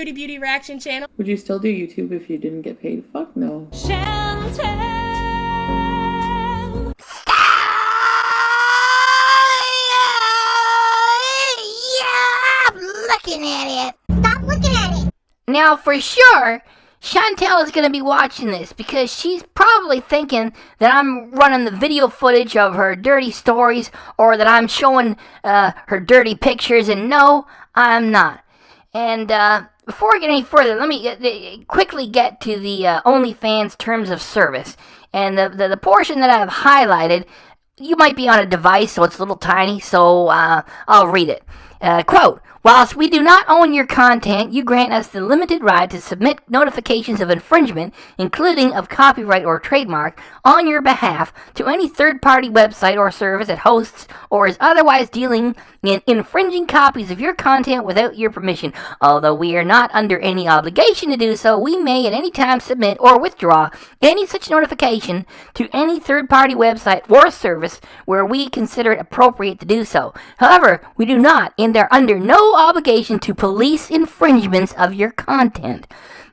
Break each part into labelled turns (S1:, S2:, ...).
S1: Foodie Beauty Reaction channel.
S2: Would you still do YouTube if you didn't get paid? Fuck no.
S1: Chantel.
S3: Yeah, I'm looking at it. Stop looking at it. Now, for sure, Chantel is going to be watching this because she's probably thinking that I'm running the video footage of her dirty stories or that I'm showing her dirty pictures, and no, I'm not. And before I get any further, let me quickly get to the OnlyFans terms of service. And the portion that I've highlighted, you might be on a device, so it's a little tiny, so I'll read it. Quote, whilst we do not own your content, you grant us the limited right to submit notifications of infringement, including of copyright or trademark, on your behalf to any third-party website or service that hosts or is otherwise dealing in infringing copies of your content without your permission. Although we are not under any obligation to do so, we may at any time submit or withdraw any such notification to any third-party website or service where we consider it appropriate to do so. However, we do not and are under no obligation to police infringements of your content.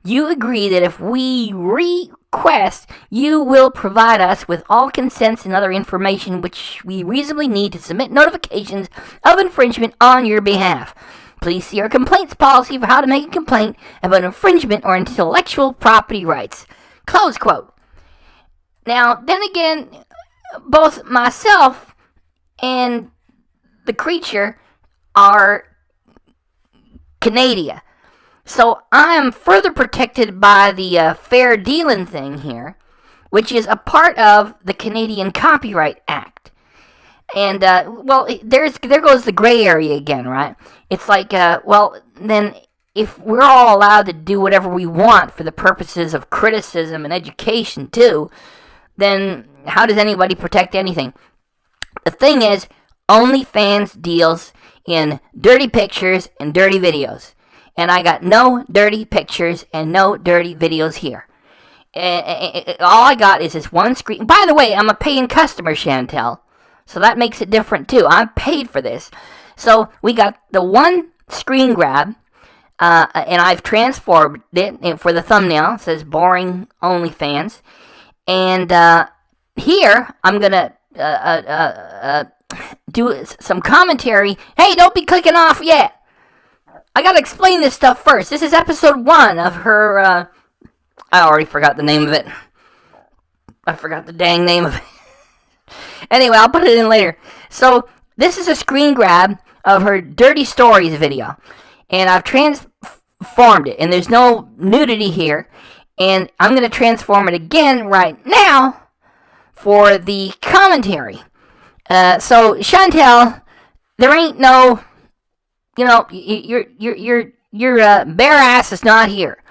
S3: You agree that if we request, you will provide us with all consents and other information which we reasonably need to submit notifications of infringement on your behalf. Please see our complaints policy for how to make a complaint about infringement or intellectual property rights. Close quote. Now, then again, both myself and the creature are Canada. So I am further protected by the fair dealing thing here, which is a part of the Canadian Copyright Act. And, there goes the gray area again, right? It's like, then if we're all allowed to do whatever we want for the purposes of criticism and education, too, then how does anybody protect anything? The thing is, OnlyFans deals in dirty pictures and dirty videos. And I got no dirty pictures and no dirty videos here. All I got is this one screen. By the way, I'm a paying customer, Chantel. So that makes it different, too. I'm paid for this. So we got the one screen grab. And I've transformed it for the thumbnail. It says boring OnlyFans. And here, I'm going to do some commentary. Hey, don't be clicking off yet. I gotta explain this stuff first. This is episode 1 of her, I already forgot the name of it. I forgot the dang name of it. Anyway, I'll put it in later. So, this is a screen grab of her Dirty Stories video. And I've transformed it. And there's no nudity here. And I'm gonna transform it again right now for the commentary. So, Chantel, there ain't no... your bare ass is not here.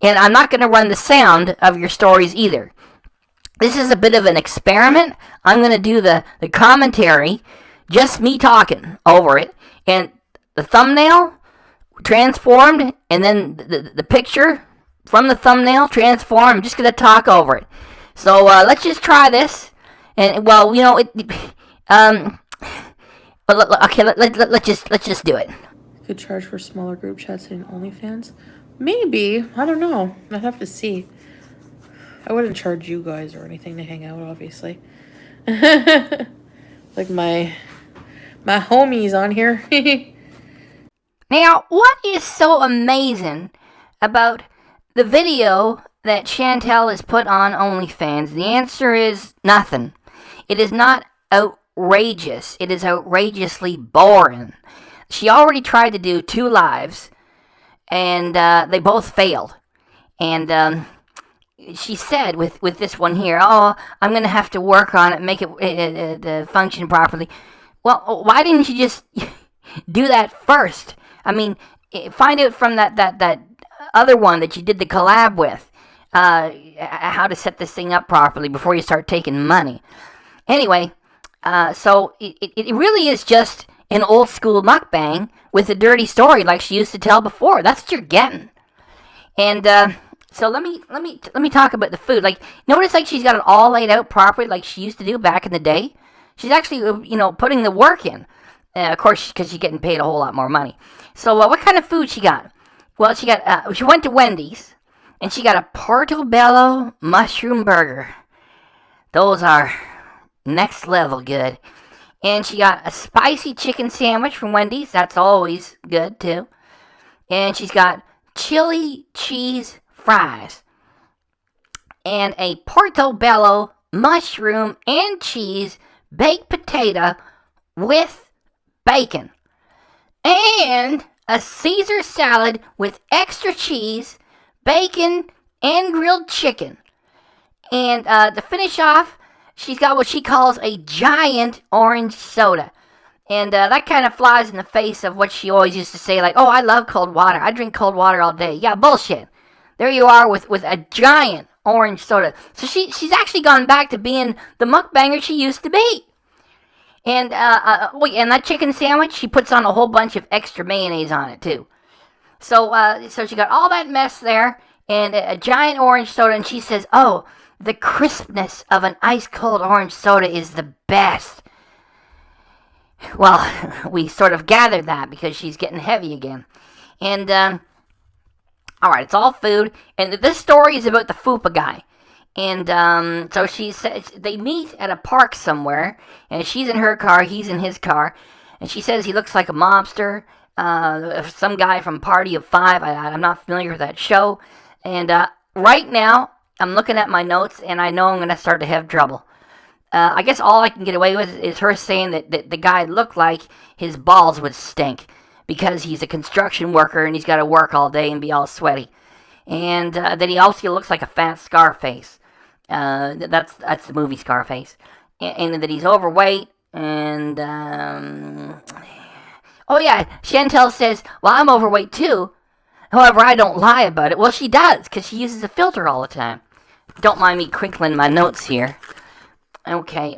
S3: And I'm not going to run the sound of your stories either. This is a bit of an experiment. I'm going to do the commentary, just me talking over it. And the thumbnail transformed, and then the picture from the thumbnail transformed. I'm just going to talk over it. So let's just try this. And, okay, let's just do it.
S2: Could charge for smaller group chats in OnlyFans? Maybe. I don't know. I'd have to see. I wouldn't charge you guys or anything to hang out, obviously. Like my homies on here.
S3: Now, what is so amazing about the video that Chantel has put on OnlyFans? The answer is nothing. It is not outrageous. It is outrageously boring. She already tried to do 2 lives, and they both failed. And she said with this one here, oh, I'm going to have to work on it, make it function properly. Well, why didn't you just do that first? I mean, find out from that other one that you did the collab with, how to set this thing up properly before you start taking money. Anyway, so it really is just an old school mukbang with a dirty story like she used to tell before. That's what you're getting. And so let me talk about the food. Like, notice like she's got it all laid out properly like she used to do back in the day. She's actually putting the work in. Of course, because she's getting paid a whole lot more money. So what kind of food she got? Well, she went to Wendy's, and she got a portobello mushroom burger. Those are next level good. And she got a spicy chicken sandwich from Wendy's. That's always good, too. And she's got chili cheese fries. And a portobello mushroom and cheese baked potato with bacon. And a Caesar salad with extra cheese, bacon, and grilled chicken. And to finish off, she's got what she calls a giant orange soda. And that kind of flies in the face of what she always used to say, like, oh, I love cold water. I drink cold water all day. Yeah, bullshit. There you are with a giant orange soda. So she's actually gone back to being the mukbanger she used to be. And and that chicken sandwich, she puts on a whole bunch of extra mayonnaise on it, too. So she got all that mess there, and a giant orange soda, and she says, oh, the crispness of an ice-cold orange soda is the best. Well, we sort of gathered that because she's getting heavy again. And, alright, it's all food, and this story is about the Fupa guy. And, so she says, they meet at a park somewhere, and she's in her car, he's in his car, and she says he looks like a mobster, some guy from Party of Five. I'm not familiar with that show. And right now, I'm looking at my notes, and I know I'm going to start to have trouble. I guess all I can get away with is her saying that the guy looked like his balls would stink because he's a construction worker and he's got to work all day and be all sweaty. And that he also looks like a fat Scarface. That's the movie Scarface. And that he's overweight. And, oh yeah, Chantel says, well, I'm overweight too. However, I don't lie about it. Well, she does, because she uses a filter all the time. Don't mind me crinkling my notes here. Okay,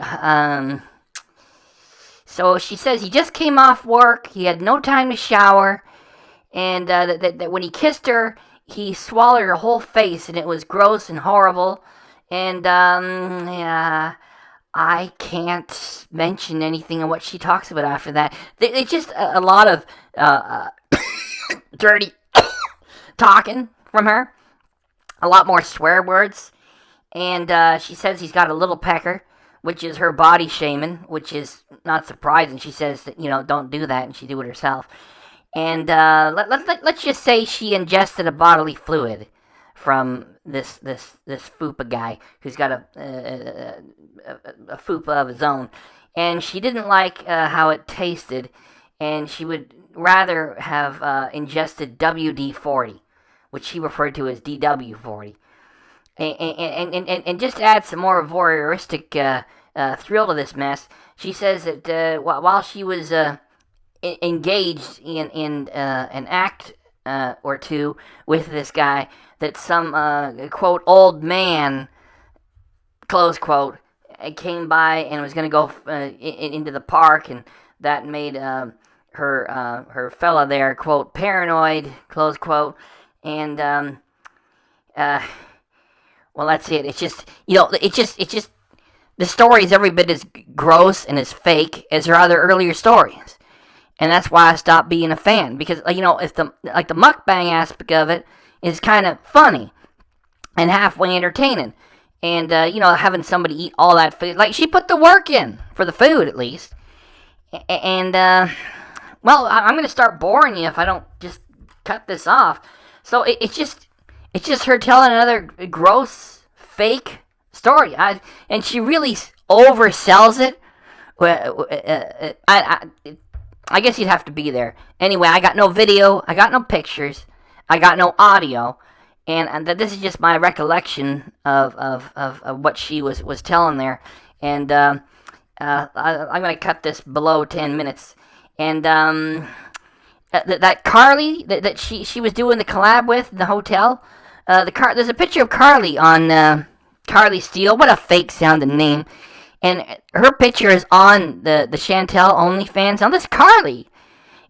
S3: so she says he just came off work, he had no time to shower, and that when he kissed her, he swallowed her whole face, and it was gross and horrible, and, yeah, I can't mention anything of what she talks about after that. It's just a lot of, dirty talking from her, a lot more swear words, and she says he's got a little pecker, which is her body shaming, which is not surprising. She says that, don't do that, and she do it herself. And let's just say she ingested a bodily fluid from this Fupa guy who's got a Fupa of his own, and she didn't like how it tasted, and she would rather have ingested WD-40, which she referred to as DW-40. And just to add some more voyeuristic thrill to this mess, she says that while she was engaged in an act or two with this guy, that some, quote, old man, close quote, came by and was going to go into the park, and that made her fella there, quote, paranoid, close quote, and well, that's it. It's just, the story is every bit as gross and as fake as her other earlier stories. And that's why I stopped being a fan. Because, if the mukbang aspect of it is kind of funny and halfway entertaining. And, having somebody eat all that food. Like, she put the work in for the food, at least. And, well, I'm going to start boring you if I don't just cut this off. So, it's just her telling another gross, fake story. And she really oversells it. I guess you'd have to be there. Anyway, I got no video, I got no pictures, I got no audio, and this is just my recollection of what she was telling there. And I'm going to cut this below 10 minutes. And that Carly that she was doing the collab with in the hotel, there's a picture of Carly on Carly Steele. What a fake sounding name. And her picture is on the Chantel OnlyFans. Now this Carly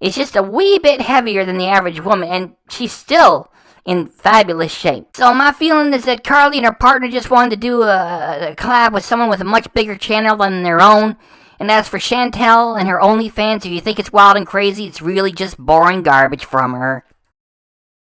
S3: is just a wee bit heavier than the average woman, and she's still in fabulous shape. So my feeling is that Carly and her partner just wanted to do a collab with someone with a much bigger channel than their own. And as for Chantel and her OnlyFans, if you think it's wild and crazy, it's really just boring garbage from her.